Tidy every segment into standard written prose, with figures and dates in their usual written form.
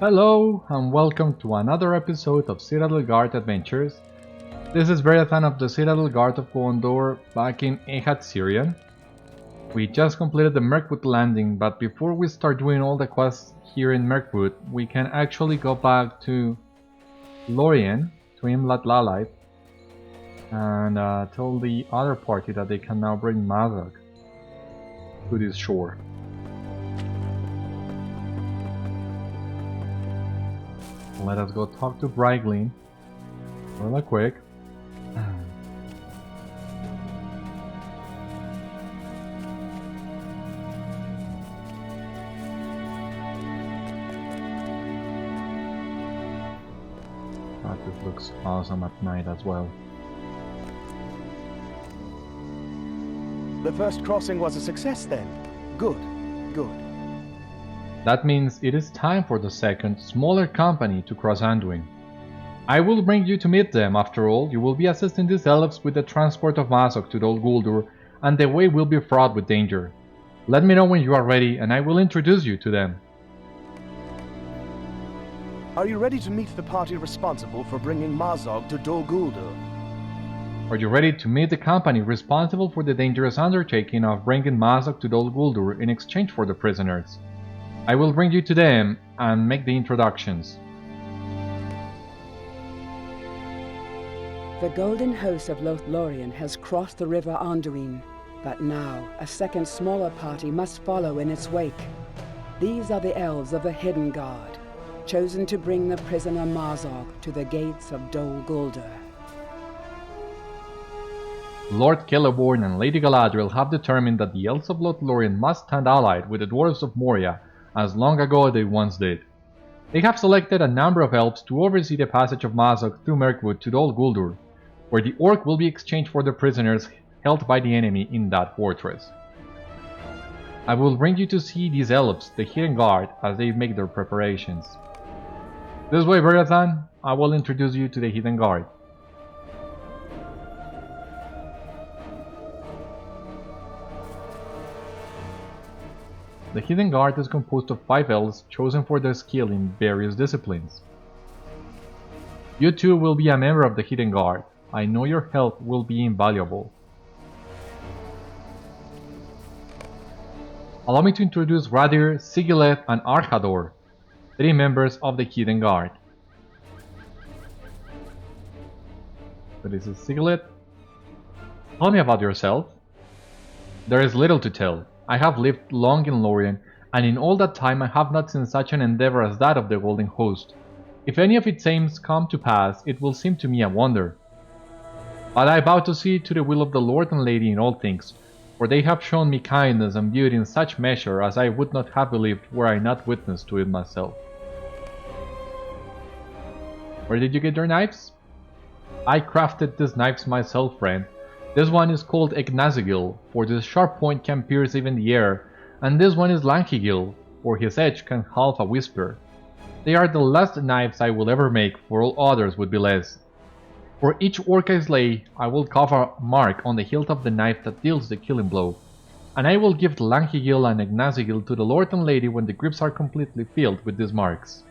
Hello and welcome to another episode of Citadel Guard Adventures. This is Beriathan of the Citadel Guard of Guldur back in Achardor. We just completed the Mirkwood landing, but before we start doing all the quests here in Mirkwood, we can actually go back to Lorien, to Imlat Lalite, and tell the other party that they can now bring Mazog to this shore. Let us go talk to Bróin really quick. This looks awesome at night as well. The first crossing was a success then. Good, good. That means it is time for the second, smaller company to cross Anduin. I will bring you to meet them. After all, you will be assisting these elves with the transport of Mazog to Dol Guldur, and the way will be fraught with danger. Let me know when you are ready, and I will introduce you to them. Are you ready to meet the party responsible for bringing Mazog to Dol Guldur? Are you ready to meet the company responsible for the dangerous undertaking of bringing Mazog to Dol Guldur in exchange for the prisoners? I will bring you to them and make the introductions. The golden host of LOTRO has crossed the river Anduin, but now a second smaller party must follow in its wake. These are the elves of the Hidden Guard, chosen to bring the prisoner Mazog to the gates of Dol Guldur. Lord Celeborn and Lady Galadriel have determined that the elves of LOTRO must stand allied with the Dwarves of Moria, as long ago they once did. They have selected a number of elves to oversee the passage of Mazog through Mirkwood to Dol Guldur, where the Orc will be exchanged for the prisoners held by the enemy in that fortress. I will bring you to see these elves, the Hidden Guard, as they make their preparations. This way, Beriathan, I will introduce you to the Hidden Guard. The Hidden Guard is composed of 5 elves chosen for their skill in various disciplines. You too will be a member of the Hidden Guard. I know your help will be invaluable. Allow me to introduce Raddir, Sigileth, and Achardor, 3 members of the Hidden Guard. So this is Sigileth. Tell me about yourself. There is little to tell. I have lived long in Lorien, and in all that time I have not seen such an endeavor as that of the Golden Host. If any of its aims come to pass, it will seem to me a wonder. But I bow to see to the will of the Lord and Lady in all things, for they have shown me kindness and beauty in such measure as I would not have believed were I not witness to it myself. Where did you get your knives? I crafted these knives myself, friend. This one is called Ignazigil, for this sharp point can pierce even the air, and this one is Lanhigil, for his edge can halve a whisper. They are the last knives I will ever make, for all others would be less. For each orc I slay, I will carve a mark on the hilt of the knife that deals the killing blow, and I will give the Lanhigil and Ignazigil to the Lord and Lady when the grips are completely filled with these marks.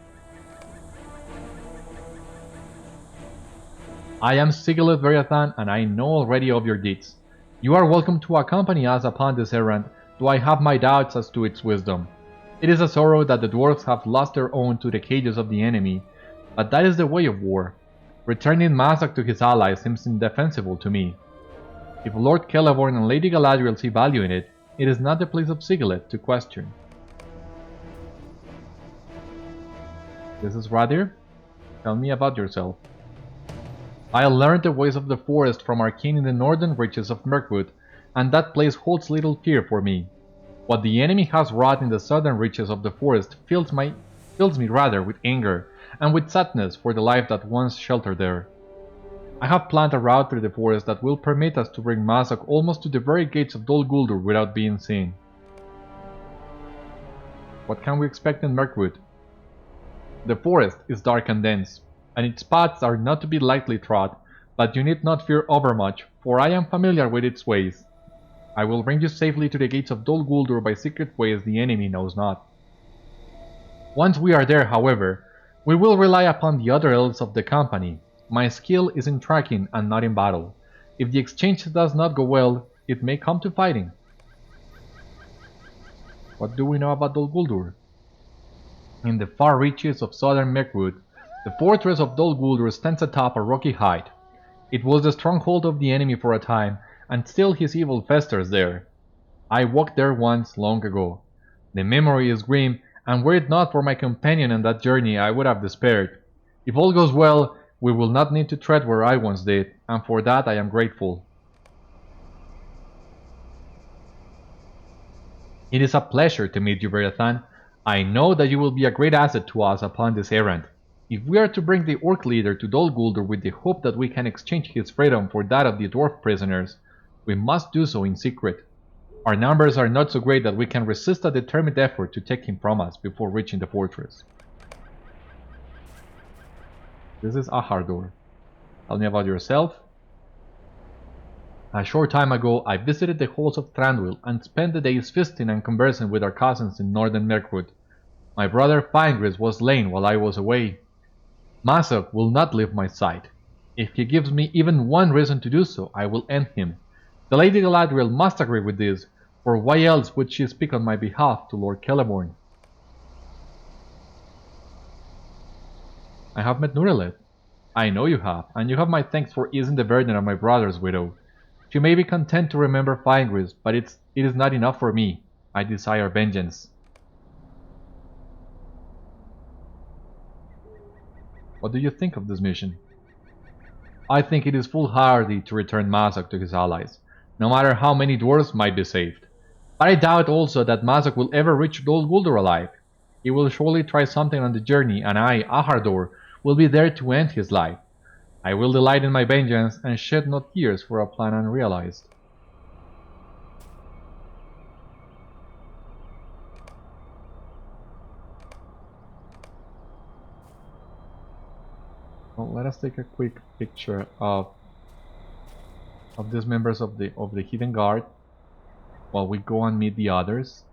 I am Sigileth Beriathan, and I know already of your deeds. You are welcome to accompany us upon this errand, though I have my doubts as to its wisdom. It is a sorrow that the dwarves have lost their own to the cages of the enemy, but that is the way of war. Returning Mazog to his allies seems indefensible to me. If Lord Celeborn and Lady Galadriel see value in it, it is not the place of Sigileth to question. This is Raddir. Tell me about yourself. I learned the ways of the forest from our king in the northern reaches of Mirkwood, and that place holds little fear for me. What the enemy has wrought in the southern reaches of the forest fills me rather with anger, and with sadness for the life that once sheltered there. I have planned a route through the forest that will permit us to bring Mazog almost to the very gates of Dol Guldur without being seen. What can we expect in Mirkwood? The forest is dark and dense, and its paths are not to be lightly trod, but you need not fear overmuch, for I am familiar with its ways. I will bring you safely to the gates of Dol Guldur by secret ways the enemy knows not. Once we are there, however, we will rely upon the other elves of the company. My skill is in tracking and not in battle. If the exchange does not go well, it may come to fighting. What do we know about Dol Guldur? In the far reaches of southern Mirkwood, the fortress of Dol Guldur stands atop a rocky height. It was the stronghold of the enemy for a time, and still his evil festers there. I walked there once long ago. The memory is grim, and were it not for my companion on that journey, I would have despaired. If all goes well, we will not need to tread where I once did, and for that I am grateful. It is a pleasure to meet you, Beriathan. I know that you will be a great asset to us upon this errand. If we are to bring the Orc leader to Dol Guldur with the hope that we can exchange his freedom for that of the dwarf prisoners, we must do so in secret. Our numbers are not so great that we can resist a determined effort to take him from us before reaching the fortress. This is Achardor. Tell me about yourself. A short time ago, I visited the halls of Thranduil and spent the days feasting and conversing with our cousins in northern Mirkwood. My brother Fingris was slain while I was away. Mazog will not leave my sight. If he gives me even one reason to do so, I will end him. The Lady Galadriel must agree with this, for why else would she speak on my behalf to Lord Celeborn? I have met Nureleth. I know you have, and you have my thanks for easing the burden of my brother's widow. She may be content to remember Fingris, but it is not enough for me. I desire vengeance. What do you think of this mission? I think it is foolhardy to return Mazog to his allies, no matter how many dwarves might be saved. But I doubt also that Mazog will ever reach Dol Guldur alive. He will surely try something on the journey, and I, Achardor, will be there to end his life. I will delight in my vengeance and shed no tears for a plan unrealized. Well, let us take a quick picture of these members of the Hidden Guard while we go and meet the others.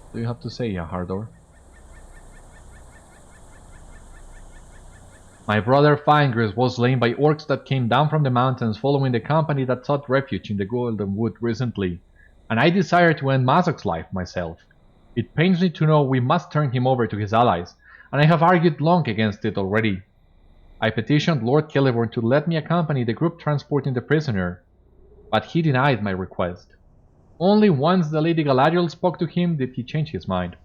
What do you have to say, Achardor? My brother Fingris was slain by orcs that came down from the mountains following the company that sought refuge in the Golden Wood recently, and I desire to end Mazog's life myself. It pains me to know we must turn him over to his allies, and I have argued long against it already. I petitioned Lord Celeborn to let me accompany the group transporting the prisoner, but he denied my request. Only once the Lady Galadriel spoke to him did he change his mind.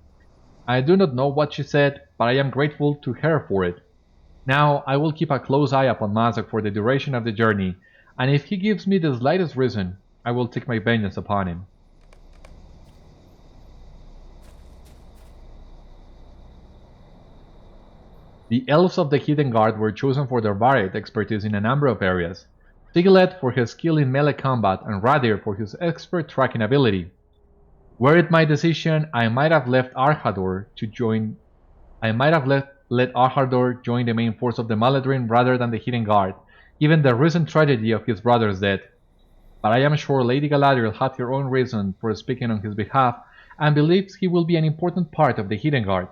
I do not know what she said, but I am grateful to her for it. Now I will keep a close eye upon Mazog for the duration of the journey, and if he gives me the slightest reason, I will take my vengeance upon him. The elves of the Hidden Guard were chosen for their varied expertise in a number of areas. Sigileth for his skill in melee combat and Raddir for his expert tracking ability. Were it my decision, I might have let Achardor join the main force of the Maledrin rather than the Hidden Guard, given the recent tragedy of his brother's death. But I am sure Lady Galadriel had her own reason for speaking on his behalf, and believes he will be an important part of the Hidden Guard.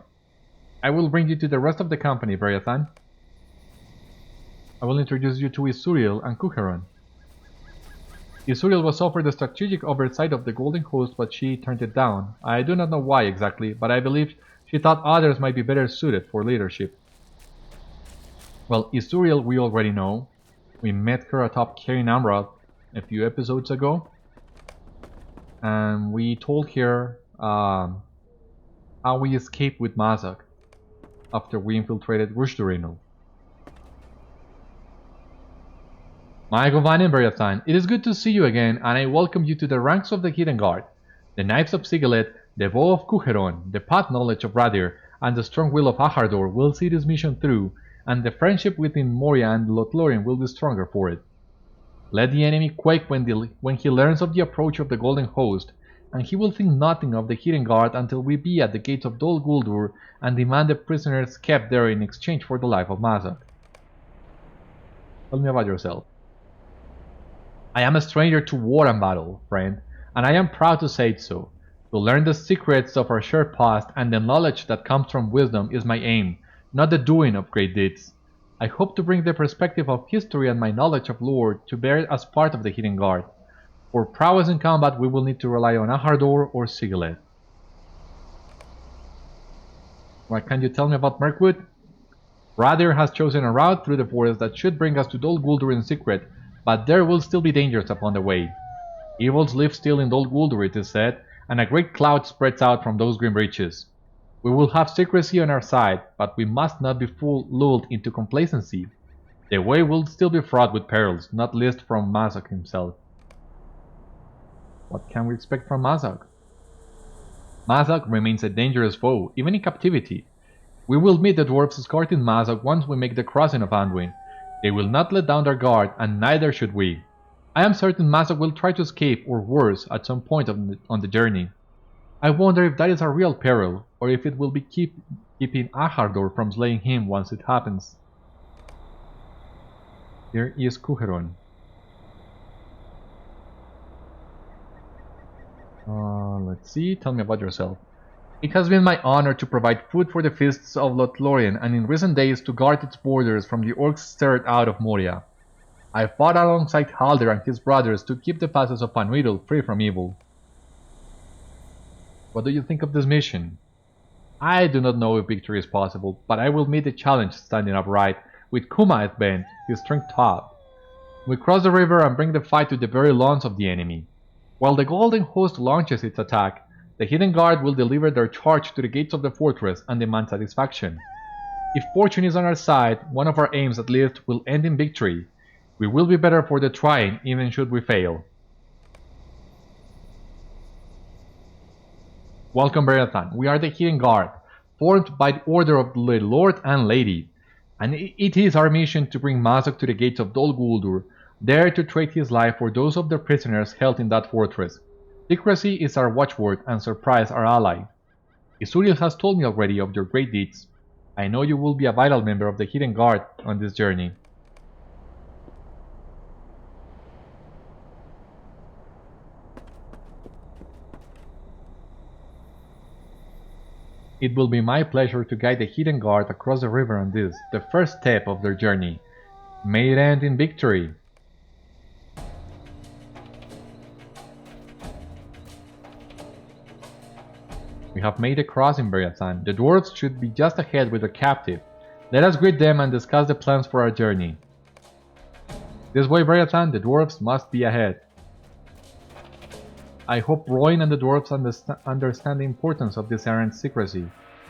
I will bring you to the rest of the company, Beriathan. I will introduce you to Issuriel and Cúcheron. Issuriel was offered the strategic oversight of the Golden Host, but she turned it down. I do not know why exactly, but I believe she thought others might be better suited for leadership. Well, Issuriel we already know. We met her atop Cain Amrod a few episodes ago. And we told her how we escaped with Mazog after we infiltrated Rushdurino. My Govanen Beriathan, it is good to see you again, and I welcome you to the ranks of the Hidden Guard. The Knives of Sigileth, the Bow of Cúcheron, the path knowledge of Raddir, and the strong will of Achardor will see this mission through, and the friendship within Moria and Lothlorien will be stronger for it. Let the enemy quake when he learns of the approach of the Golden Host, and he will think nothing of the Hidden Guard until we be at the gates of Dol Guldur and demand the prisoners kept there in exchange for the life of Mazog. Tell me about yourself. I am a stranger to war and battle, friend, and I am proud to say it so. To learn the secrets of our shared past and the knowledge that comes from wisdom is my aim, not the doing of great deeds. I hope to bring the perspective of history and my knowledge of lore to bear as part of the Hidden Guard. For prowess in combat we will need to rely on Achardor or Sigileth. What can you tell me about Mirkwood? Raddir has chosen a route through the forest that should bring us to Dol Guldur in secret, but there will still be dangers upon the way. Evils live still in Dol Guldur, it is said, and a great cloud spreads out from those grim reaches. We will have secrecy on our side, but we must not be lulled into complacency. The way will still be fraught with perils, not least from Mazog himself. What can we expect from Mazog? Mazog remains a dangerous foe, even in captivity. We will meet the dwarves escorting Mazog once we make the crossing of Anduin. They will not let down their guard, and neither should we. I am certain Mazog will try to escape, or worse, at some point on the journey. I wonder if that is a real peril, or if it will be keeping Achardor from slaying him once it happens. Here is Cúcheron. Let's see, tell me about yourself. It has been my honor to provide food for the feasts of Lothlorien, and in recent days to guard its borders from the Orcs stirred out of Moria. I fought alongside Haldir and his brothers to keep the passes of Maudhul-ulur free from evil. What do you think of this mission? I do not know if victory is possible, but I will meet the challenge standing upright, with Kumaeth bent, his strength top. We cross the river and bring the fight to the very lawns of the enemy. While the Golden Host launches its attack, the Hidden Guard will deliver their charge to the gates of the fortress and demand satisfaction. If fortune is on our side, one of our aims at least will end in victory. We will be better for the trying, even should we fail. Welcome, Beriathan. We are the Hidden Guard, formed by the order of the Lord and Lady, and it is our mission to bring Mazog to the gates of Dol Guldur, there to trade his life for those of the prisoners held in that fortress. Secrecy is our watchword and surprise our ally. Issuriel has told me already of your great deeds. I know you will be a vital member of the Hidden Guard on this journey. It will be my pleasure to guide the Hidden Guard across the river on this, the first step of their journey. May it end in victory. We have made a crossing, Beriathan. The dwarves should be just ahead with the captive. Let us greet them and discuss the plans for our journey. This way, Beriathan, the dwarves must be ahead. I hope Bróin and the dwarves understand the importance of this errant secrecy.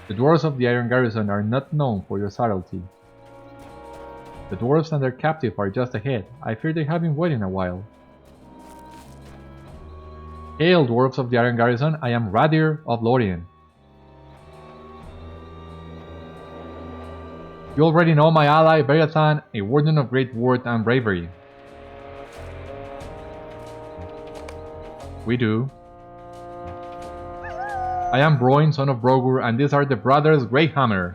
The dwarves of the Iron Garrison are not known for their subtlety. The dwarves and their captive are just ahead. I fear they have been waiting a while. Hail, dwarves of the Iron Garrison, I am Raddir of Lorien. You already know my ally, Beriathan, a warden of great worth and bravery. We do. I am Bróin, son of Brógur, and these are the brothers Greyhammer.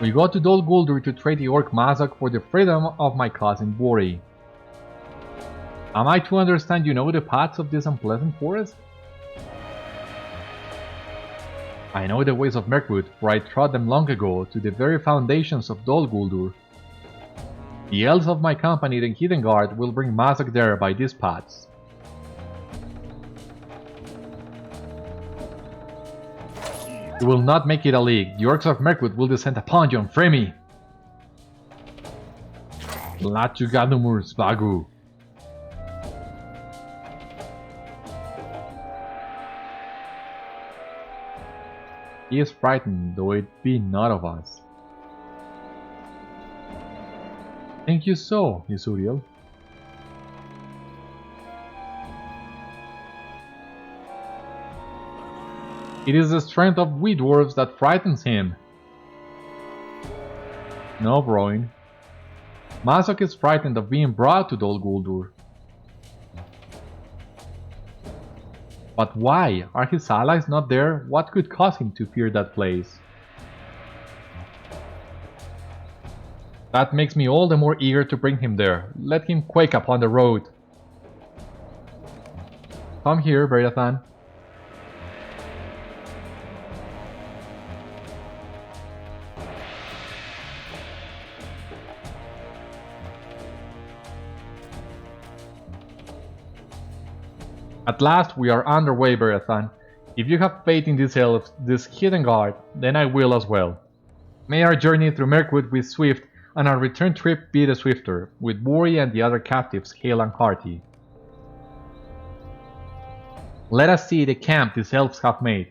We go to Dol Guldur to trade the Orc Mazog for the freedom of my cousin Bori. Am I to understand you know the paths of this unpleasant forest? I know the ways of Mirkwood, for I trod them long ago to the very foundations of Dol Guldur. The elves of my company, the Hidden Guard, will bring Mazog there by these paths. You will not make it a league. The Orcs of Mirkwood will descend upon you and free me. Latugadumur Svagu. He is frightened, though it be not of us. Think you so, Issuriel? It is the strength of we dwarves that frightens him. No, Bróin. Mazog is frightened of being brought to Dol Guldur. But why? Are his allies not there? What could cause him to fear that place? That makes me all the more eager to bring him there. Let him quake upon the road. Come here, Beriathan. At last we are underway, Beriathan. If you have faith in these elves, this hidden guard, then I will as well. May our journey through Mirkwood be swift, and our return trip be the swifter, with Bori and the other captives hale and hearty. Let us see the camp these elves have made.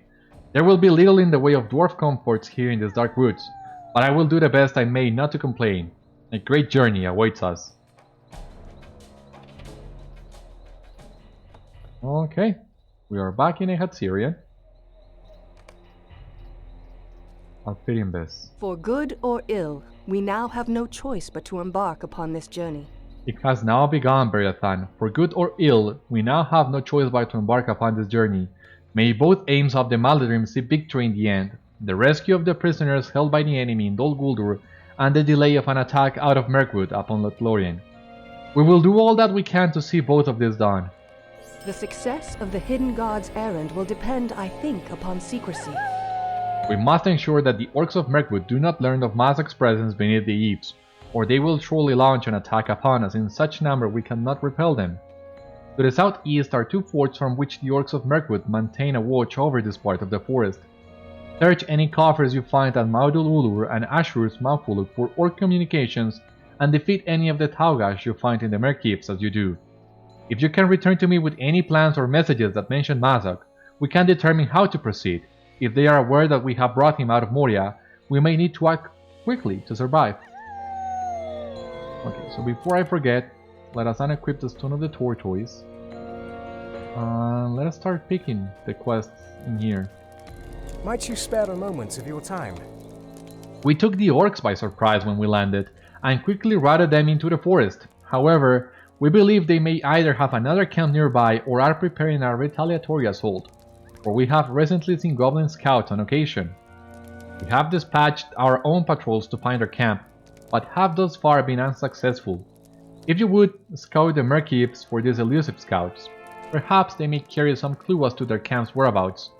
There will be little in the way of dwarf comforts here in these dark woods, but I will do the best I may not to complain. A great journey awaits us. Okay, we are back in Achardor. I'll fit in this. For good or ill, we now have no choice but to embark upon this journey. It has now begun, Beriathan. For good or ill, we now have no choice but to embark upon this journey. May both aims of the Maudhul-ulur see victory in the end, the rescue of the prisoners held by the enemy in Dol Guldur, and the delay of an attack out of Mirkwood upon LOTRO. We will do all that we can to see both of this done. The success of the Hidden God's errand will depend, I think, upon secrecy. We must ensure that the Orcs of Mirkwood do not learn of Mazog's presence beneath the eaves, or they will surely launch an attack upon us in such number we cannot repel them. To the southeast are two forts from which the Orcs of Mirkwood maintain a watch over this part of the forest. Search any coffers you find at Maudhul-ulur and Ashur's Maudhul-ulur for Orc communications, and defeat any of the Taugash you find in the Mirk-eaves as you do. If you can return to me with any plans or messages that mention Mazog, we can determine how to proceed. If they are aware that we have brought him out of Moria, we may need to act quickly to survive. Okay, so before I forget, let us unequip the Stone of the Tortoise. Let us start picking the quests in here. Might you spare a moment of your time? We took the Orcs by surprise when we landed, and quickly routed them into the forest. However, we believe they may either have another camp nearby or are preparing a retaliatory assault, for we have recently seen goblin scouts on occasion. We have dispatched our own patrols to find their camp, but have thus far been unsuccessful. If you would, scout the Mirk-eaves for these elusive scouts. Perhaps they may carry some clue as to their camp's whereabouts.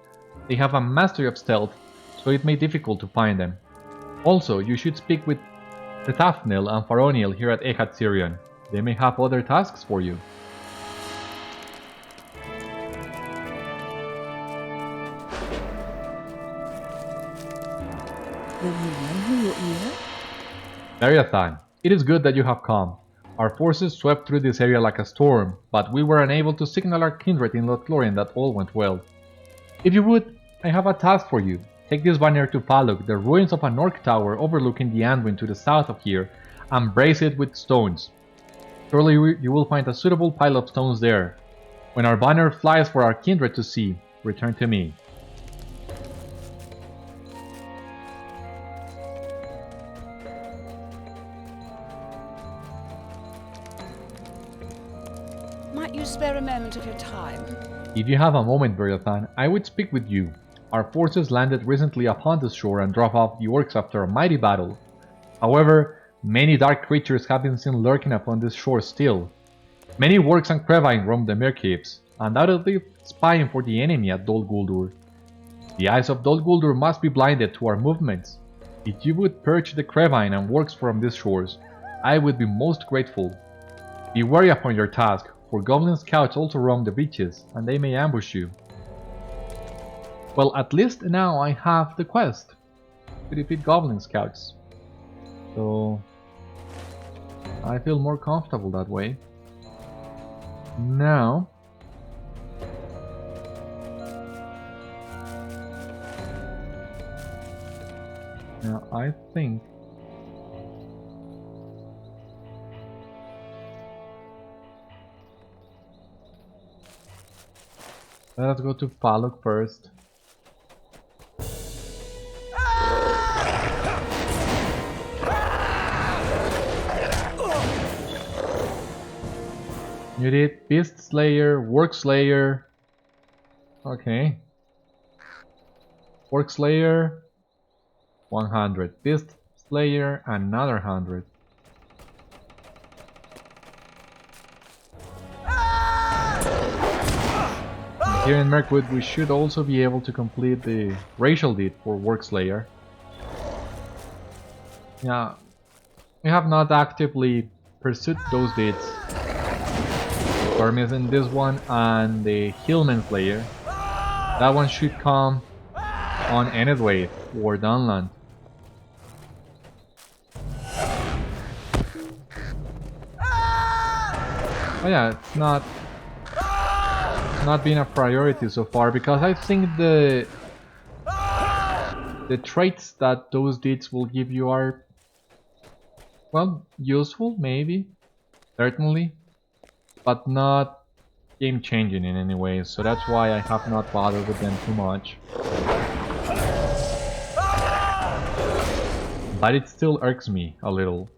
They have a mastery of stealth, so it may be difficult to find them. Also, you should speak with Retafnil and Faroniel here at Achardor. They may have other tasks for you. Beriathan, it is good that you have come. Our forces swept through this area like a storm, but we were unable to signal our kindred in LOTRO that all went well. If you would, I have a task for you. Take this banner to Faluk, the ruins of an orc tower overlooking the Anduin to the south of here, and brace it with stones. Surely you will find a suitable pile of stones there. When our banner flies for our kindred to see, return to me. Might you spare a moment of your time? If you have a moment, Beriathan, I would speak with you. Our forces landed recently upon this shore and drove off the Orcs after a mighty battle. However, many dark creatures have been seen lurking upon this shore still. Many Orcs and Crevine roam the Mirk-eaves, undoubtedly spying for the enemy at Dol Guldur. The eyes of Dol Guldur must be blinded to our movements. If you would purge the Crevine and Orcs from these shores, I would be most grateful. Be wary upon your task, for goblin scouts also roam the beaches, and they may ambush you. Well, at least now I have the quest to defeat goblin scouts. So I feel more comfortable that way. Now I think let us go to Faluk first. You did Beast Slayer, Work Slayer. Okay. Work Slayer, 100. Beast Slayer, another 100. Here in Mirkwood we should also be able to complete the racial deed for Workslayer. Yeah, we have not actively pursued those deeds. We're missing this one and the Hillman Slayer. That one should come on Enedwaith or Dunland. Oh yeah, it's not been a priority so far because I think the traits that those deeds will give you are, well, useful maybe, certainly, but not game changing in any way, so that's why I have not bothered with them too much. But it still irks me a little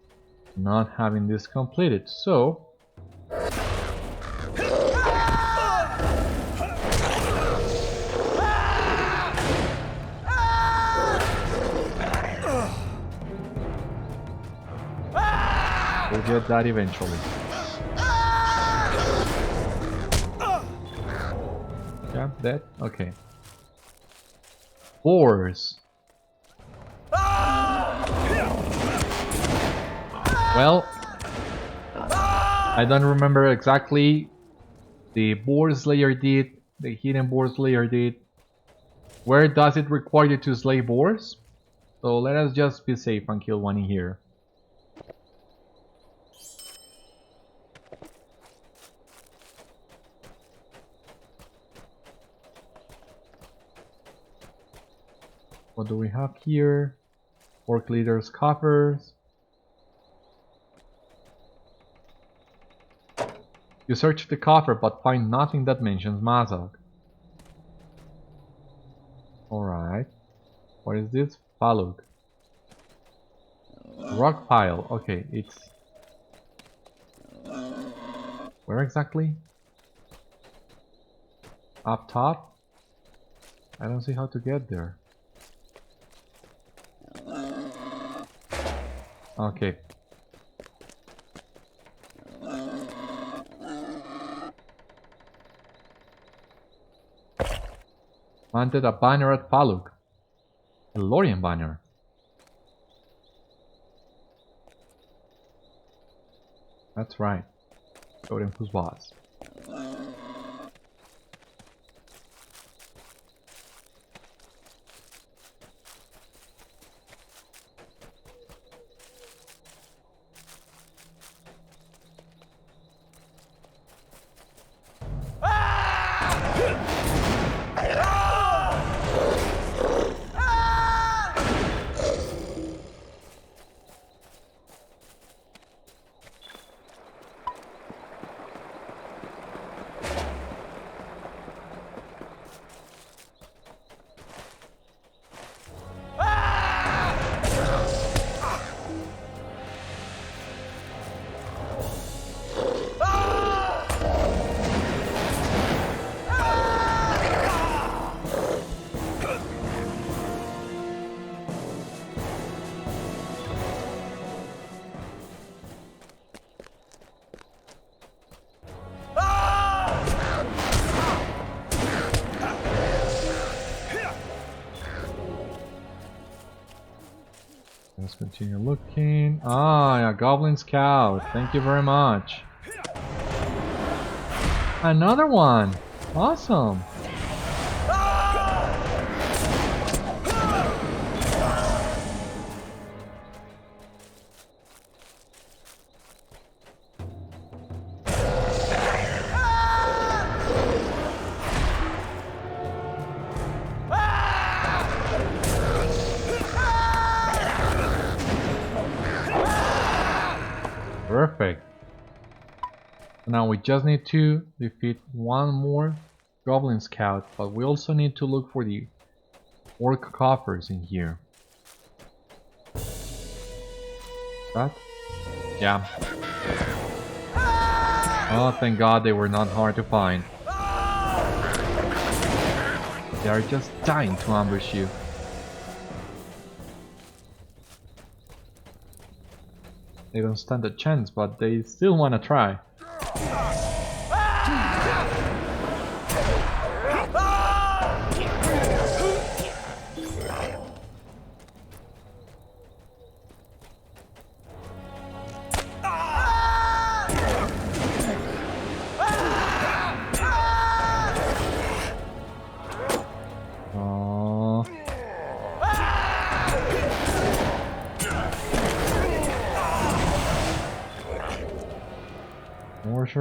not having this completed, so we'll get that eventually. Yeah, dead? Okay. Boars. Well, I don't remember exactly the Boar Slayer deed, the Hidden Boar Slayer deed. Where does it require you to slay boars? So let us just be safe and kill one in here. What do we have here? Orc leaders' coffers. You search the coffer but find nothing that mentions Mazog. Alright. What is this? Falug. Rock pile. Okay, it's... where exactly? Up top? I don't see how to get there. Okay. Planted a banner at Falug. A Lorien banner. That's right. Showed him who's boss. Let's continue looking. Ah, yeah, Goblin Scout. Thank you very much. Another one. Awesome. Perfect. Now we just need to defeat one more Goblin Scout, but we also need to look for the Orc coffers in here. That? Yeah. Oh, thank God they were not hard to find. They are just dying to ambush you. They don't stand a chance, but they still want to try.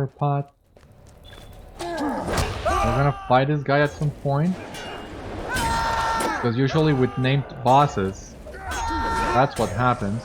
treasure pot. We're gonna fight this guy at some point. Because usually with named bosses, that's what happens.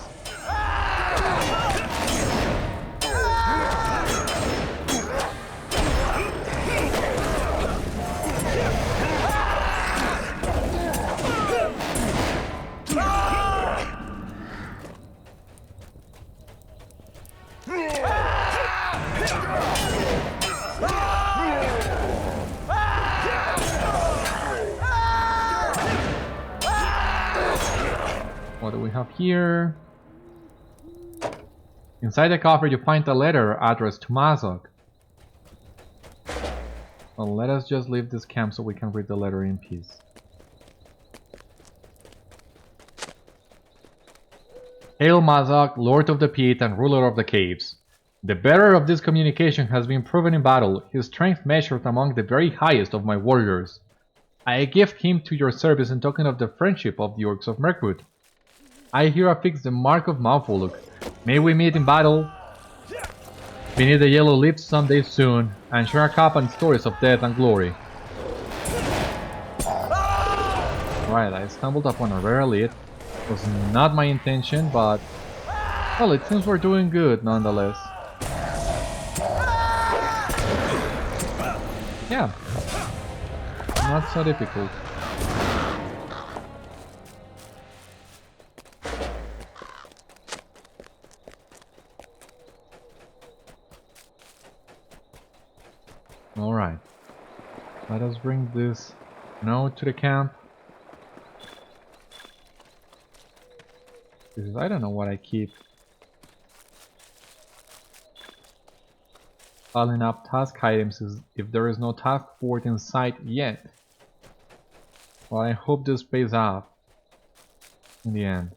What do we have here? Inside the coffer you find a letter addressed to Mazog. Well, let us just leave this camp so we can read the letter in peace. Hail Mazog, Lord of the Pit and Ruler of the Caves. The bearer of this communication has been proven in battle, his strength measured among the very highest of my warriors. I gift him to your service in token of the friendship of the Orcs of Mirkwood. I here affix the mark of Maudhul-ulur. May we meet in battle beneath the yellow leaves someday soon, and share a cup and stories of death and glory. Right, I stumbled upon a rare elite. Was not my intention, but well, it seems we're doing good nonetheless. Yeah, not so difficult. Alright, let us bring this note to the camp. Because I don't know what I keep piling up task items if there is no task board in sight yet. Well, I hope this pays off in the end.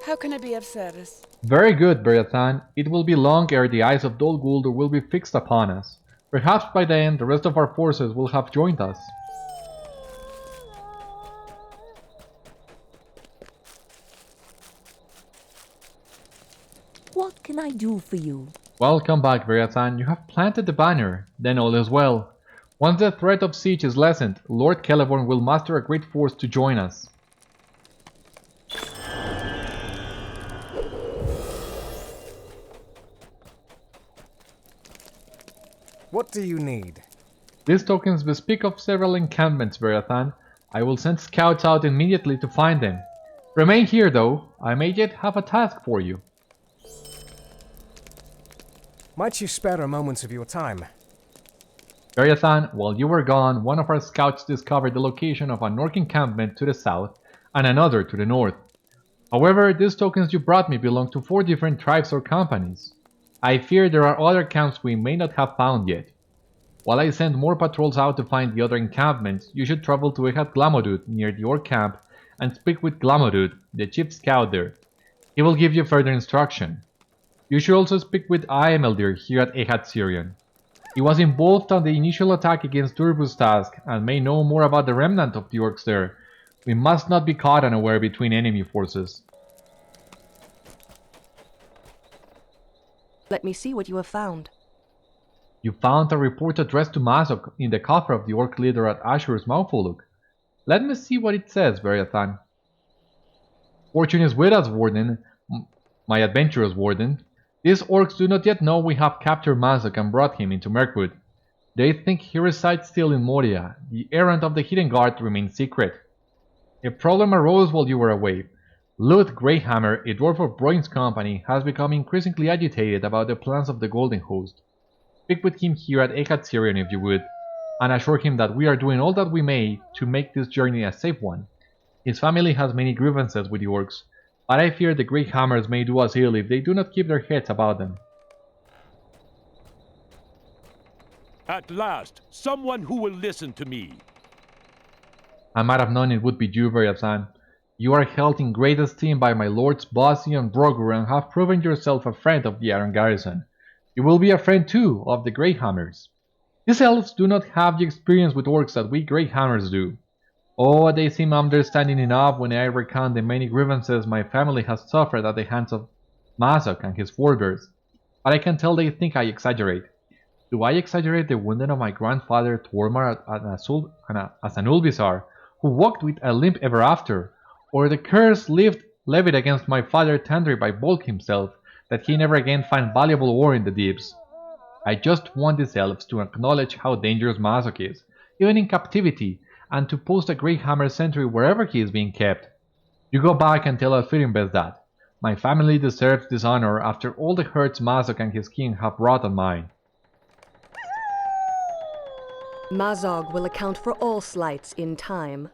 How can I be of service? Very good, Beriathan. It will be long ere the eyes of Dol Guldur will be fixed upon us. Perhaps by then the rest of our forces will have joined us. What can I do for you? Welcome back, Beriathan. You have planted the banner. Then all is well. Once the threat of siege is lessened, Lord Celeborn will muster a great force to join us. What do you need? These tokens bespeak of several encampments, Beriathan. I will send scouts out immediately to find them. Remain here, though. I may yet have a task for you. Might you spare a moment of your time? Beriathan, while you were gone, one of our scouts discovered the location of an orc encampment to the south and another to the north. However, these tokens you brought me belong to 4 different tribes or companies. I fear there are other camps we may not have found yet. While I send more patrols out to find the other encampments, you should travel to Echad Glamodud near the orc camp and speak with Glamodud, the chief scout there. He will give you further instruction. You should also speak with Aemeldir here at Echad Syrian. He was involved on the initial attack against Durbu's task and may know more about the remnant of the orcs there. We must not be caught unaware between enemy forces. Let me see what you have found. You found a report addressed to Mazog in the coffer of the orc leader at Ashur's Maudhul-ulur. Let me see what it says, Beriathan. Fortune is with us, Warden, my adventurous Warden. These orcs do not yet know we have captured Mazog and brought him into Mirkwood. They think he resides still in Moria. The errand of the Hidden Guard remains secret. A problem arose while you were away. Luth Greyhammer, a dwarf of Bróin's company, has become increasingly agitated about the plans of the Golden Host. Speak with him here at Echad Syrian if you would, and assure him that we are doing all that we may to make this journey a safe one. His family has many grievances with the orcs, but I fear the Greyhammers may do us ill if they do not keep their heads about them. At last, someone who will listen to me. I might have known it would be you, Beriathan. You are held in great esteem by my lords Bossy and Brogur and have proven yourself a friend of the Iron Garrison. You will be a friend too of the Greyhammers. These elves do not have the experience with orcs that we Greyhammers do. Oh, they seem understanding enough when I recount the many grievances my family has suffered at the hands of Mazog and his forebears. But I can tell they think I exaggerate. Do I exaggerate the wounding of my grandfather Tormar as an Ulvisar, who walked with a limp ever after, or the curse levied against my father Tandri by Volk himself, that he never again find valuable ore in the deeps? I just want these elves to acknowledge how dangerous Mazog is, even in captivity, and to post a Greyhammer sentry wherever he is being kept. You go back and tell Alfirinbeth that. My family deserves this honor after all the hurts Mazog and his king have wrought on mine. Mazog will account for all slights in time.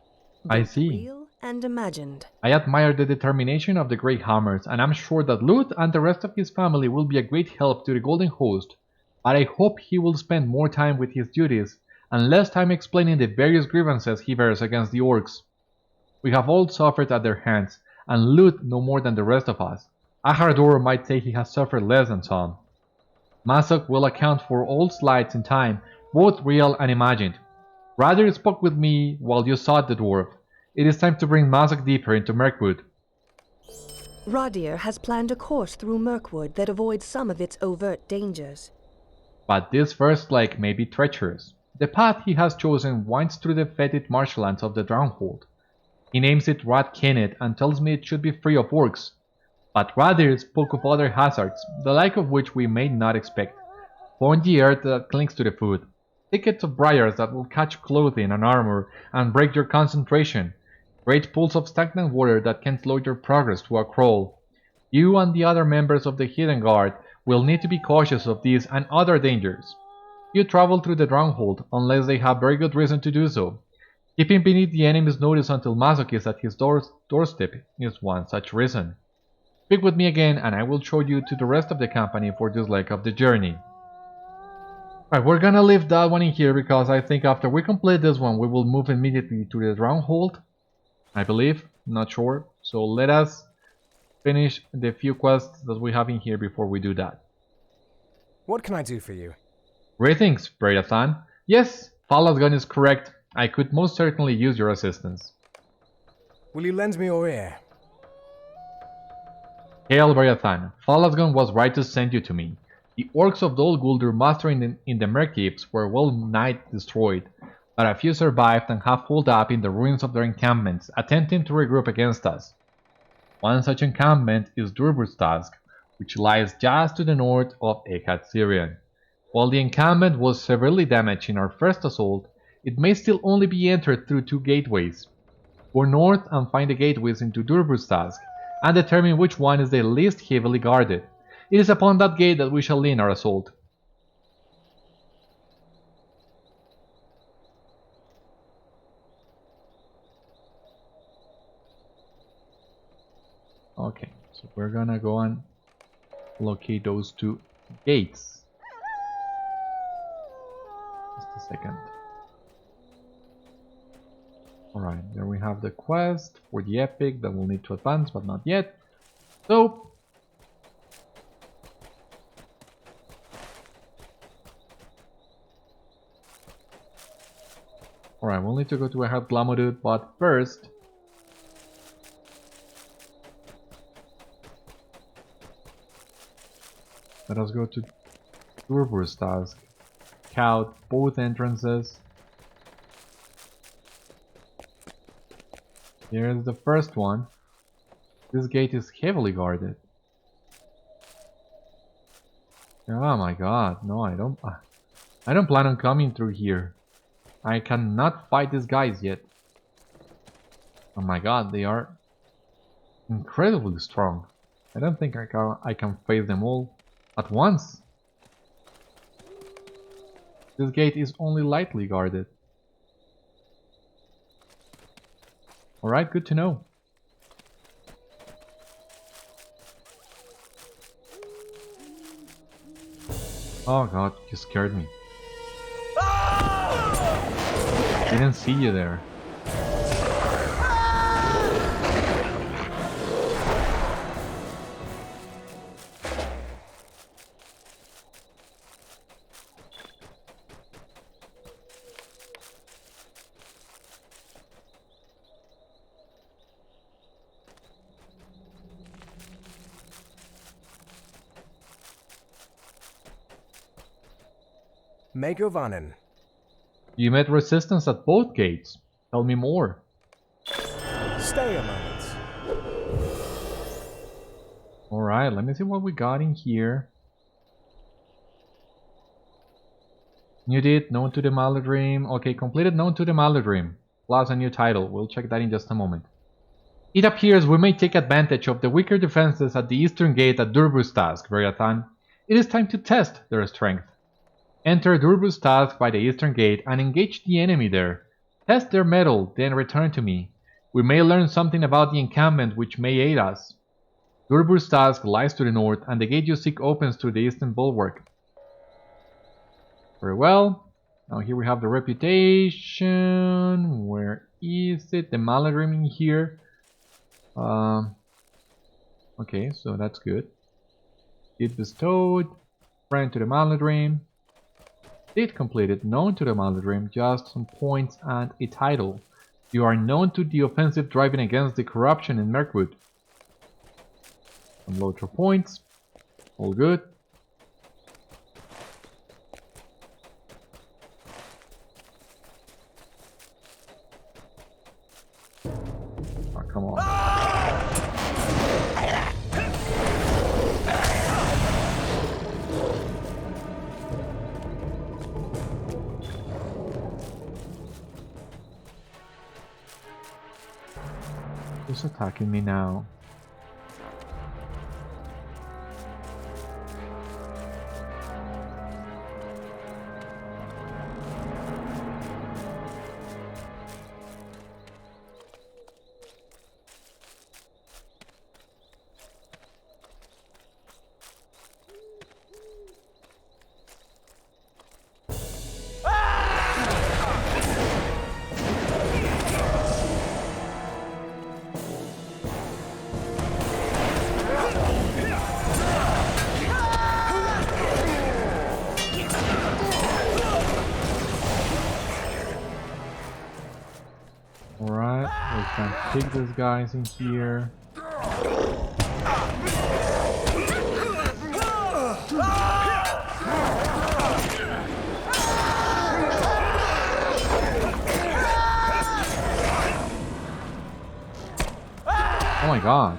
I both see. Real and imagined. I admire the determination of the Greyhammers, and I'm sure that Lut and the rest of his family will be a great help to the Golden Host, but I hope he will spend more time with his duties and less time explaining the various grievances he bears against the Orcs. We have all suffered at their hands, and Lut no more than the rest of us. Achardor might say he has suffered less than some. Mazog will account for all slights in time, both real and imagined. Raddir spoke with me while you sought the dwarf. It is time to bring Mazog deeper into Mirkwood. Raddir has planned a course through Mirkwood that avoids some of its overt dangers. But this first lake may be treacherous. The path he has chosen winds through the fetid marshlands of the Drownhold. He names it Rad Kennet and tells me it should be free of orcs. But Raddir spoke of other hazards, the like of which we may not expect. Pointy earth that clings to the foot, thickets of briars that will catch clothing and armor and break your concentration, great pools of stagnant water that can slow your progress to a crawl. You and the other members of the Hidden Guard will need to be cautious of these and other dangers. You travel through the Drownhold unless they have very good reason to do so. Keeping beneath the enemy's notice until Mazog is at his doorstep is one such reason. Speak with me again and I will show you to the rest of the company for this leg of the journey. Alright, we're gonna leave that one in here because I think after we complete this one we will move immediately to the Drownhold. I believe, not sure. So let us finish the few quests that we have in here before we do that. What can I do for you? Greetings, Beriathan. Yes, Falasgon is correct. I could most certainly use your assistance. Will you lend me your ear? Hail, Beriathan. Falasgon was right to send you to me. The Orcs of Dol Guldur mastering in the Mirk-eaves were well nigh destroyed, but a few survived and have holed up in the ruins of their encampments, attempting to regroup against us. One such encampment is Durburstask, which lies just to the north of Achardor. While the encampment was severely damaged in our first assault, it may still only be entered through two gateways. Go north and find the gateways into Durburstask, and determine which one is the least heavily guarded. It is upon that gate that we shall lean our assault. Okay, so we're gonna go and locate those two gates. Just a second. Alright, there we have the quest for the epic that we'll need to advance, but not yet. So, alright, we'll need to go to a Hard Glamodud, but first, let us go to Durburstask, scout both entrances. Here is the first one. This gate is heavily guarded. Oh my god, no, I don't plan on coming through here. I cannot fight these guys yet. Oh my god, they are incredibly strong. I don't think I can face them all at once. This gate is only lightly guarded. Alright, good to know. Oh god, you scared me. Didn't see you there. Megovanen. You met resistance at both gates. Tell me more. Stay a moment. Alright, let me see what we got in here. New deed, known to the Maudhul-ulur. Okay, completed known to the Maudhul-ulur. Plus a new title. We'll check that in just a moment. It appears we may take advantage of the weaker defenses at the eastern gate at Durbu's task, Beriathan. It is time to test their strength. Enter Durbu's task by the eastern gate and engage the enemy there. Test their mettle, then return to me. We may learn something about the encampment which may aid us. Durbu's task lies to the north, and the gate you seek opens to the eastern bulwark. Very well. Now here we have the reputation. Where is it? The Maudhul-ulur in here. Okay, so that's good. Deed bestowed. Friend to the Maudhul-ulur. Deed completed. Known to the Maudhul-ulur. Just some points and a title. You are known to the offensive driving against the corruption in Mirkwood. Some LOTRO points. All good. Oh, come on. Who's attacking me now? Alright, we can take these guys in here. Oh my god.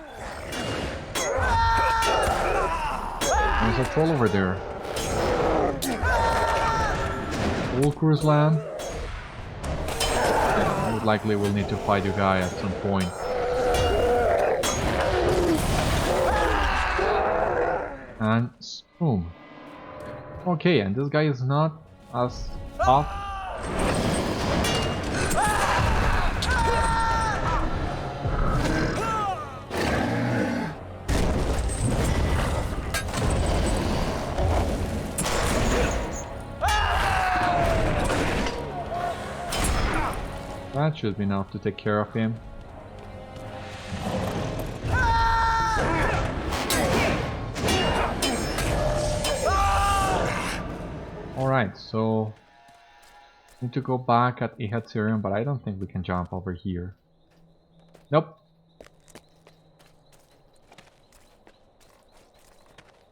There's a troll over there. Old cruise land. Likely we'll need to fight you guy at some point. And boom. Okay, and this guy is not as tough. That should be enough to take care of him. Alright, so need to go back at Achardor, but I don't think we can jump over here. Nope.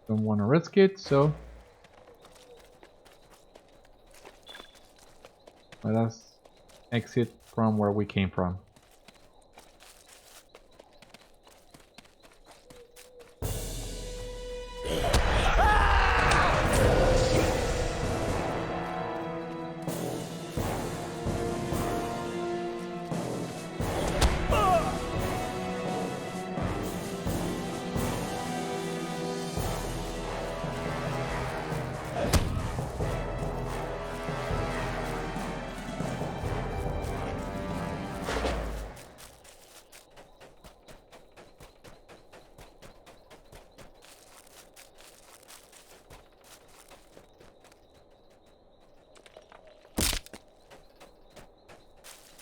Don't want to risk it, so let us exit from where we came from.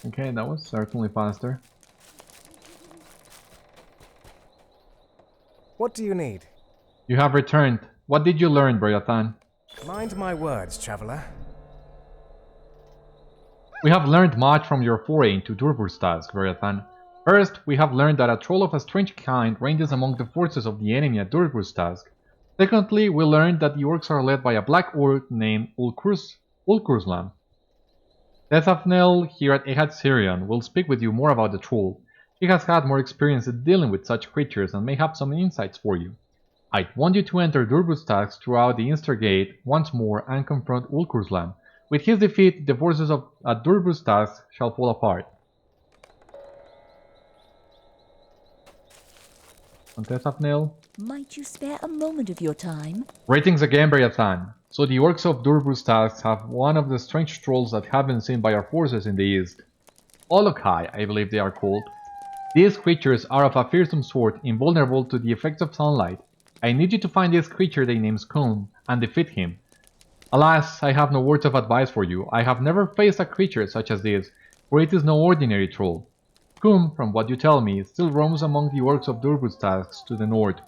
Okay, that was certainly faster. What do you need? You have returned. What did you learn, Beriathan? Mind my words, traveler. We have learned much from your foray into Durbu's task, Beriathan. First, we have learned that a troll of a strange kind ranges among the forces of the enemy at Durbu's task. Secondly, we learned that the orcs are led by a black orc named Ulkrus, Ulkurslam. Tethafnel here at Achardor will speak with you more about the troll. He has had more experience in dealing with such creatures and may have some insights for you. I want you to enter Durbustaz throughout the Inster Gate once more and confront Ulkurslam. With his defeat, the forces of Durbustaz shall fall apart. Tethafnel. Might you spare a moment of your time? Greetings again, Beriathan. So the Orcs of Durbustaz have one of the strange trolls that have been seen by our forces in the east. Olokai, I believe they are called. These creatures are of a fearsome sort, invulnerable to the effects of sunlight. I need you to find this creature they name Scum and defeat him. Alas, I have no words of advice for you. I have never faced a creature such as this, for it is no ordinary troll. Scum, from what you tell me, still roams among the Orcs of Durbustaz to the north.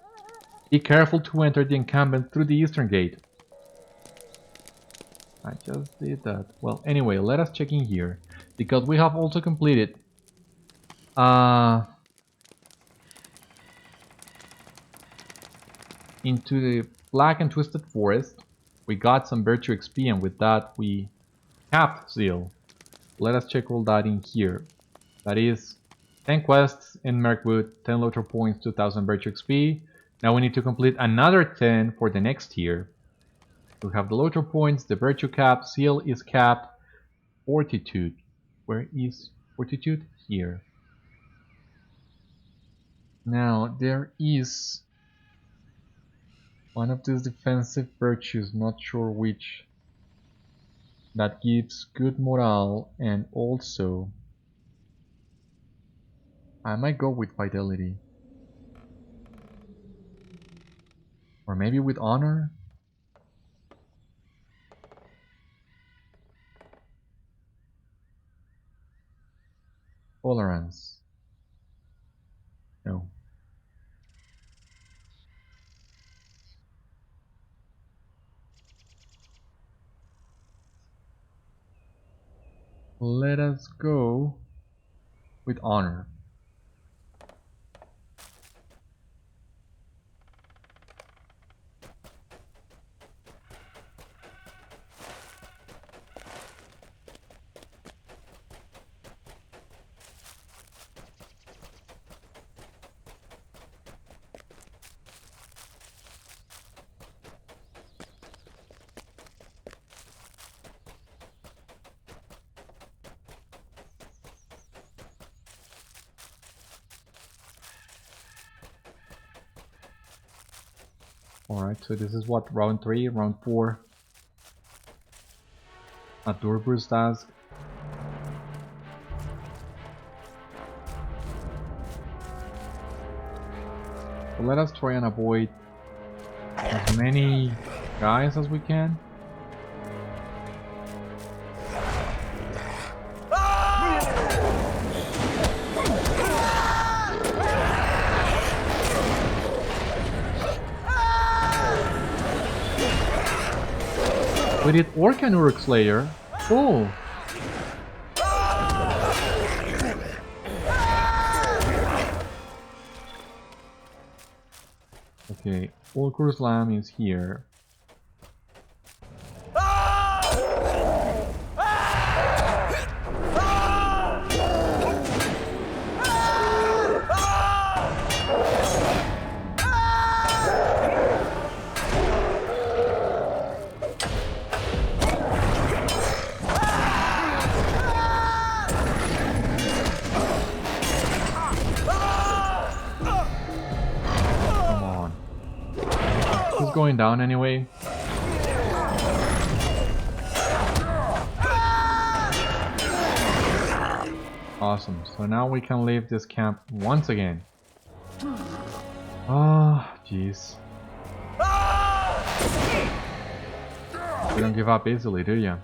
Be careful to enter the encampment through the eastern gate. I just did that. Well, anyway, let us check in here, because we have also completed into the Black and Twisted Forest. We got some Virtue XP, and with that we capped Zeal. Let us check all that in here. That is 10 quests in Mirkwood, 10 LOTRO points, 2000 Virtue XP. Now we need to complete another 10 for the next tier. We have the LOTRO points, the Virtue cap, Zeal is capped, Fortitude. Where is Fortitude? Here. Now there is one of these defensive virtues, not sure which, that gives good morale, and also I might go with Fidelity. Or maybe with Honor? Tolerance. No. Let us go with Honor. Alright, so this is what, round 3, round 4 at Durbustaz. So let us try and avoid as many guys as we can. We did Orc and Uruk Slayer. Cool. Okay, Ulkurslam is here. Going down anyway. Awesome. So now we can leave this camp once again. Ah, jeez. You don't give up easily, do you?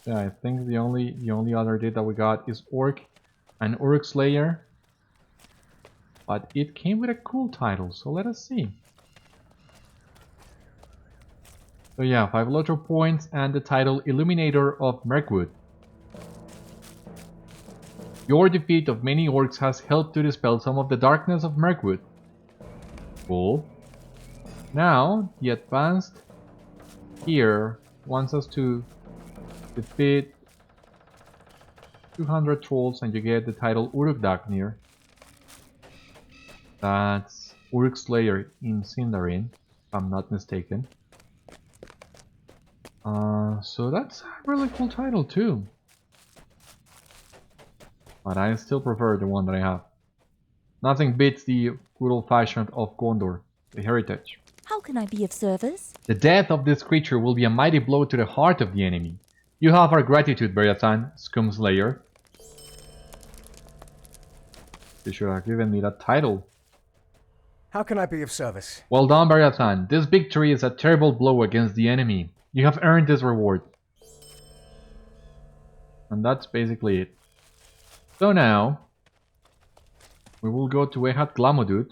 Yeah, I think the only other date that we got is Orc and Uruk Slayer. But it came with a cool title, so let us see. So yeah, 5 LOTRO points and the title Illuminator of Mirkwood. Your defeat of many orcs has helped to dispel some of the darkness of Mirkwood. Cool. Now, the advanced here wants us to defeat 200 trolls and you get the title Uruk-Dagnir. That's Uruk Slayer in Sindarin, if I'm not mistaken. So that's a really cool title too. But I still prefer the one that I have. Nothing beats the good old-fashioned of Gondor, the heritage. How can I be of service? The death of this creature will be a mighty blow to the heart of the enemy. You have our gratitude, Beriathan, Scum Slayer. You should have given me that title. How can I be of service? Well done, Beriathan. This victory is a terrible blow against the enemy. You have earned this reward. And that's basically it. So now, we will go to Ehad Glamodud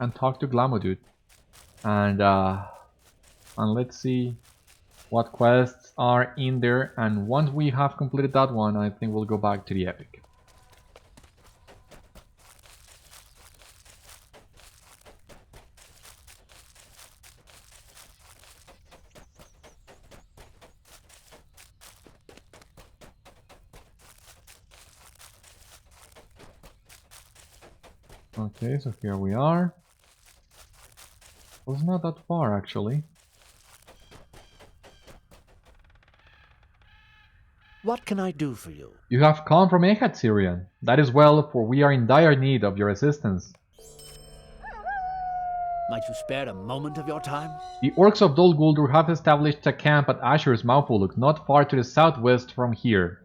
and talk to Glamodud. And let's see what quests are in there. And once we have completed that one, I think we'll go back to the epic. Okay, so here we are. It was not that far actually. What can I do for you? You have come from Ehad, Syrian. That is well, for we are in dire need of your assistance. Might you spare a moment of your time? The Orcs of Dol Guldur have established a camp at Ashur's Maudhul-ulur, not far to the southwest from here.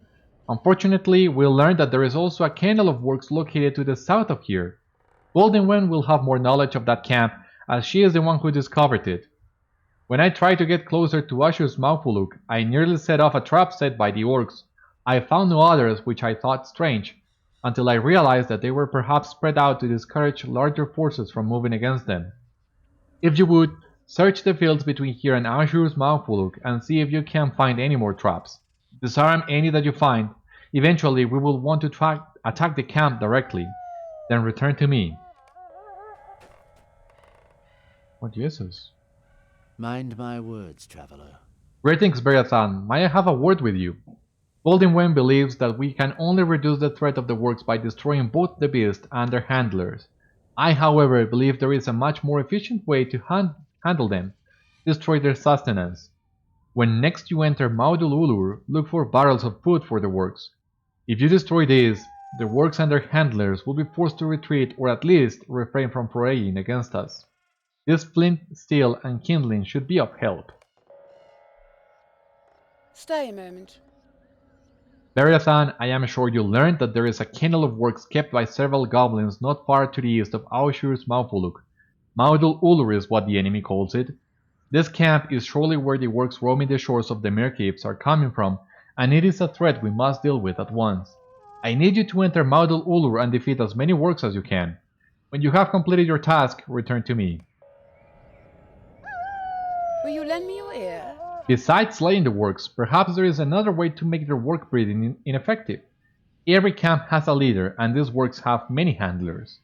Unfortunately, we learned that there is also a kennel of Orcs located to the south of here. Golden Wen will have more knowledge of that camp, as she is the one who discovered it. When I tried to get closer to Ashur's Maudhul-ulur, I nearly set off a trap set by the Orcs. I found no others, which I thought strange, until I realized that they were perhaps spread out to discourage larger forces from moving against them. If you would, search the fields between here and Ashur's Maudhul-ulur and see if you can find any more traps. Disarm any that you find. Eventually, we will want to attack the camp directly. Then return to me. What Jesus? Mind my words, traveler. Greetings, Beriathan. May I have a word with you? Golden Wen believes that we can only reduce the threat of the Orcs by destroying both the beast and their handlers. I, however, believe there is a much more efficient way to handle them. Destroy their sustenance. When next you enter Maudhul-ulur, look for barrels of food for the Orcs. If you destroy these, the Orcs and their handlers will be forced to retreat or at least refrain from foraying against us. This flint, steel and kindling should be of help. Stay a moment. Beriathan, I am sure you learned that there is a kennel of Orcs kept by several goblins not far to the east of Ashur's Maudhul-ulur. Maudhul-ulur is what the enemy calls it. This camp is surely where the Orcs roaming the shores of the Mirk-eaves are coming from, and it is a threat we must deal with at once. I need you to enter Maudhul-ulur and defeat as many Orcs as you can. When you have completed your task, return to me. Will you lend me your ear? Besides slaying the Orcs, perhaps there is another way to make their work breathing ineffective. Every camp has a leader, and these Orcs have many handlers.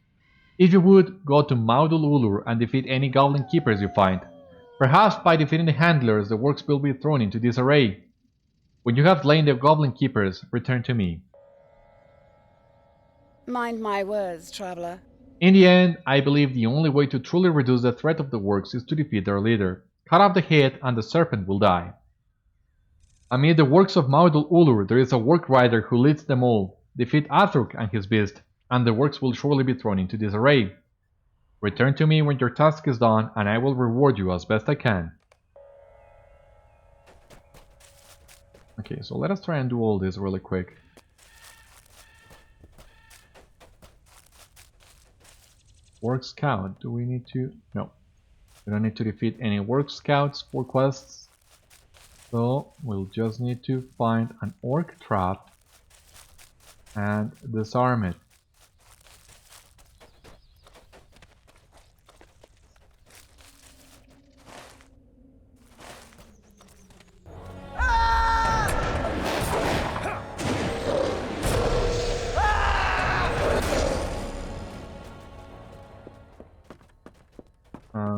If you would, go to Maudhul-ulur and defeat any goblin keepers you find. Perhaps by defeating the handlers, the Orcs will be thrown into disarray. When you have slain the goblin keepers, return to me. Mind my words, traveler. In the end, I believe the only way to truly reduce the threat of the Orcs is to defeat their leader. Cut off the head and the serpent will die. Amid the Orcs of Maudhul-ulur, there is a Orc rider who leads them all. Defeat Athruk and his beast, and the Orcs will surely be thrown into disarray. Return to me when your task is done, and I will reward you as best I can. Okay, so let us try and do all this really quick. Orc Scout, do we need to? No. We don't need to defeat any Orc Scouts for quests. So we'll just need to find an Orc trap and disarm it.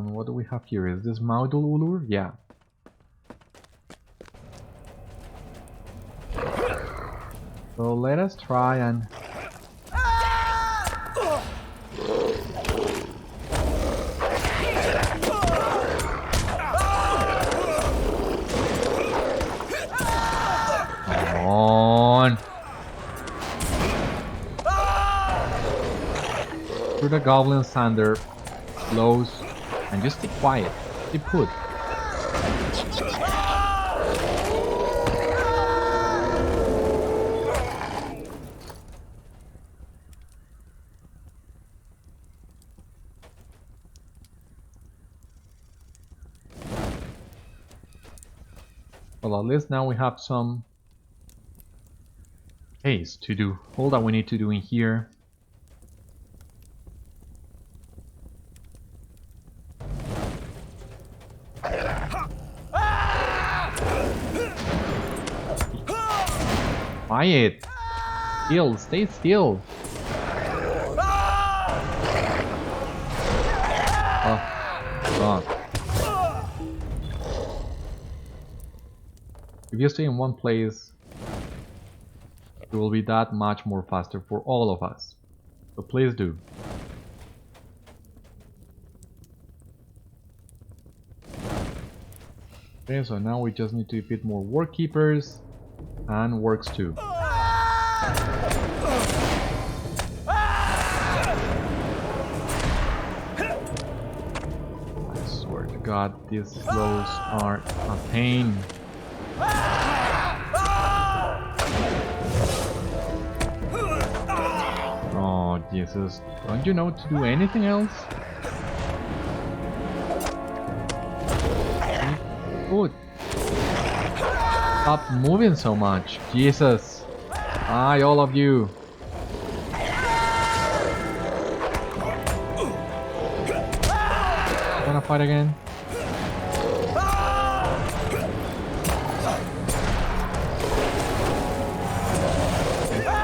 What do we have here? Is this Maudhul-ulur? Yeah. So let us try and... Come on! Through the goblin sander, close, and just stay quiet. Stay put. Well, at least now we have some case to do. All that we need to do in here. Quiet! Still, stay still! Oh, God. If you stay in one place, it will be that much more faster for all of us. So please do. Okay, so now we just need to defeat more work keepers and works too. I swear to God, these blows are a pain. Oh Jesus, don't you know to do anything else? Good. Stop moving so much, Jesus. Hi, all of you. Wanna fight again?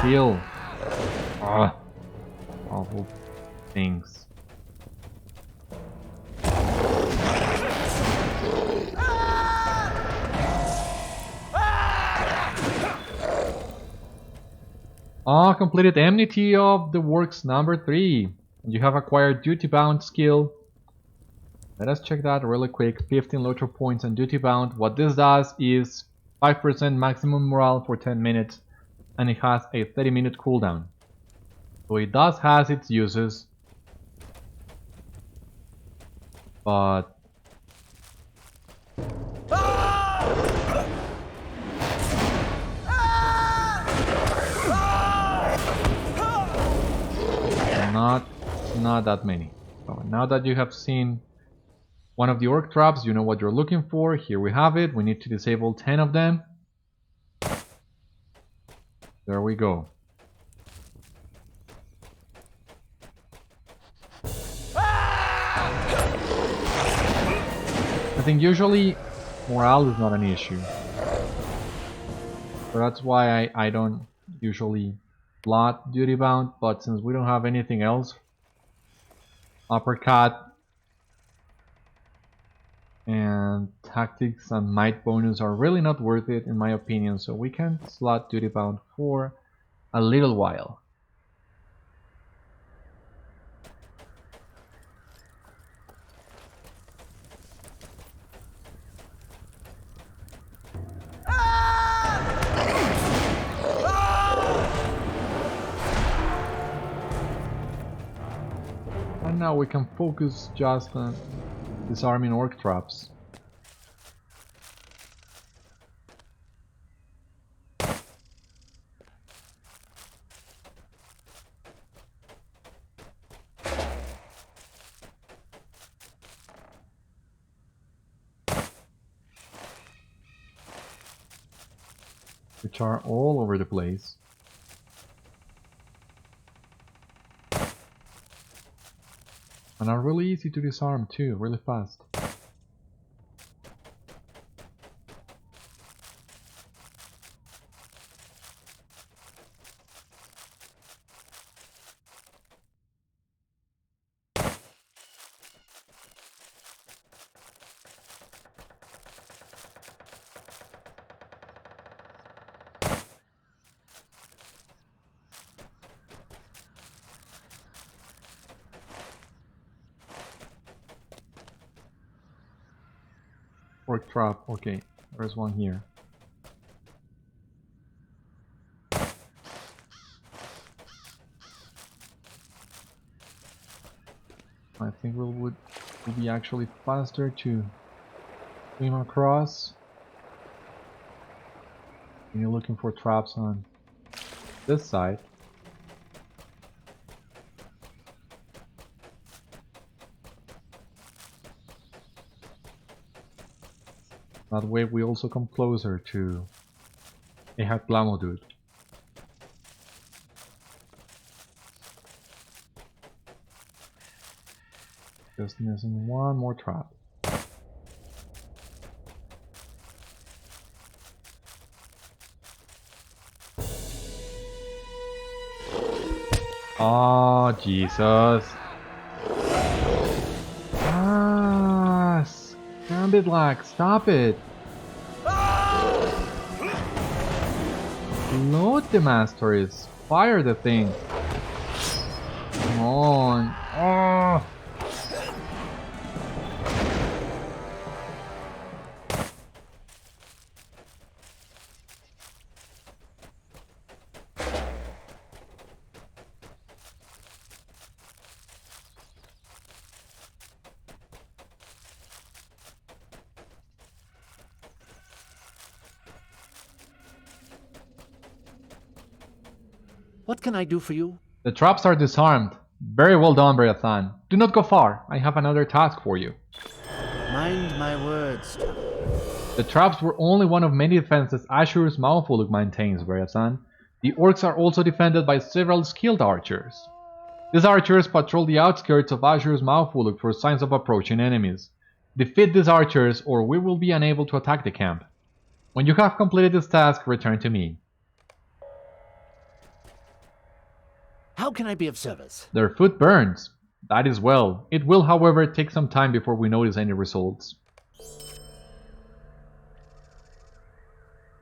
Heal. Ah, awful things. Ah, completed Enmity of the Works number 3. You have acquired Duty Bound skill. Let us check that really quick. 15 LOTRO points on Duty Bound. What this does is 5% maximum morale for 10 minutes. And it has a 30-minute cooldown. So it does has its uses. But... Not that many. So now that you have seen one of the orc traps, you know what you're looking for. Here we have it. We need to disable 10 of them. There we go. I think usually morale is not an issue. So that's why I don't usually slot duty bound, but since we don't have anything else, uppercut and tactics and might bonus are really not worth it in my opinion, so we can slot duty bound for a little while. And now we can focus just on disarming orc traps. Which are all over the place. And are really easy to disarm too, really fast. Orc trap. Okay, there's one here. I think would be actually faster to swim across. And you're looking for traps on this side. That way we also come closer to Maudhul-ulur. Just missing one more trap. Oh, Jesus. Ah, Gambit lag, stop it. Load the Masters. Fire the thing. Come on. Oh. What can I do for you? The traps are disarmed. Very well done, Beriathan. Do not go far. I have another task for you. Mind my words, traveler. The traps were only one of many defenses Ashur's Maudhul-ulur maintains, Beriathan. The Orcs are also defended by several skilled archers. These archers patrol the outskirts of Ashur's Maudhul-ulur for signs of approaching enemies. Defeat these archers or we will be unable to attack the camp. When you have completed this task, return to me. How can I be of service? Their food burns. That is well. It will, however, take some time before we notice any results.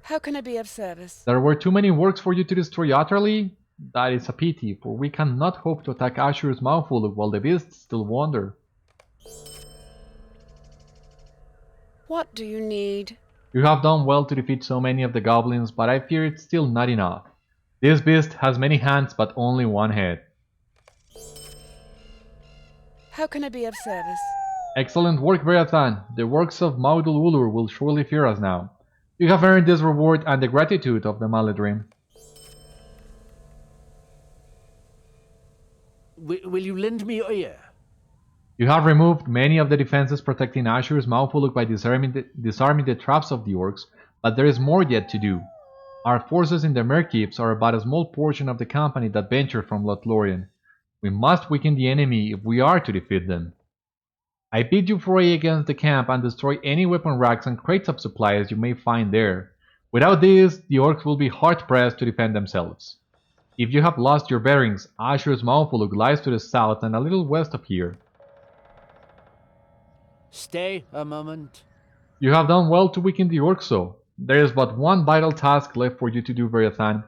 How can I be of service? There were too many works for you to destroy utterly? That is a pity, for we cannot hope to attack Ashur's Maudhul-ulur while the beasts still wander. What do you need? You have done well to defeat so many of the goblins, but I fear it's still not enough. This beast has many hands but only one head. How can I be of service? Excellent work, Beriathan. The works of Maudhul-ulur will surely fear us now. You have earned this reward and the gratitude of the Maledrim. Will you lend me your ear? You have removed many of the defenses protecting Ashur's Maudhul-ulur by disarming the traps of the Orcs, but there is more yet to do. Our forces in the Mirk-eaves are about a small portion of the company that venture from LOTRO. We must weaken the enemy if we are to defeat them. I bid you foray against the camp and destroy any weapon racks and crates of supplies you may find there. Without this, the Orcs will be hard-pressed to defend themselves. If you have lost your bearings, Ashur's Maudhul-ulur lies to the south and a little west of here. Stay a moment. You have done well to weaken the Orcs so. There is but one vital task left for you to do, Beriathan.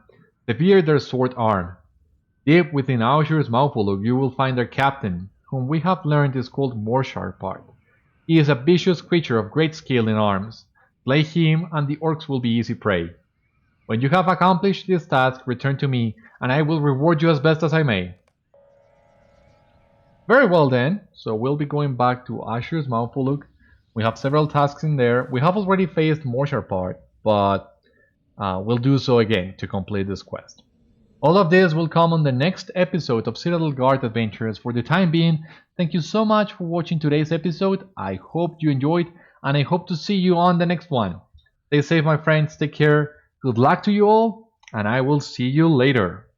Sever their sword arm. Deep within Ashur's Maudhul-ulur you will find their captain, whom we have learned is called Morsharpart. He is a vicious creature of great skill in arms. Slay him and the Orcs will be easy prey. When you have accomplished this task, return to me, and I will reward you as best as I may. Very well then, so we'll be going back to Ashur's Maudhul-ulur. We have several tasks in there. We have already faced Morsharpart, but we'll do so again to complete this quest. All of this will come on the next episode of Citadel Guard Adventures. For the time being, thank you so much for watching today's episode. I hope you enjoyed, and I hope to see you on the next one. Stay safe, my friends. Take care. Good luck to you all, and I will see you later.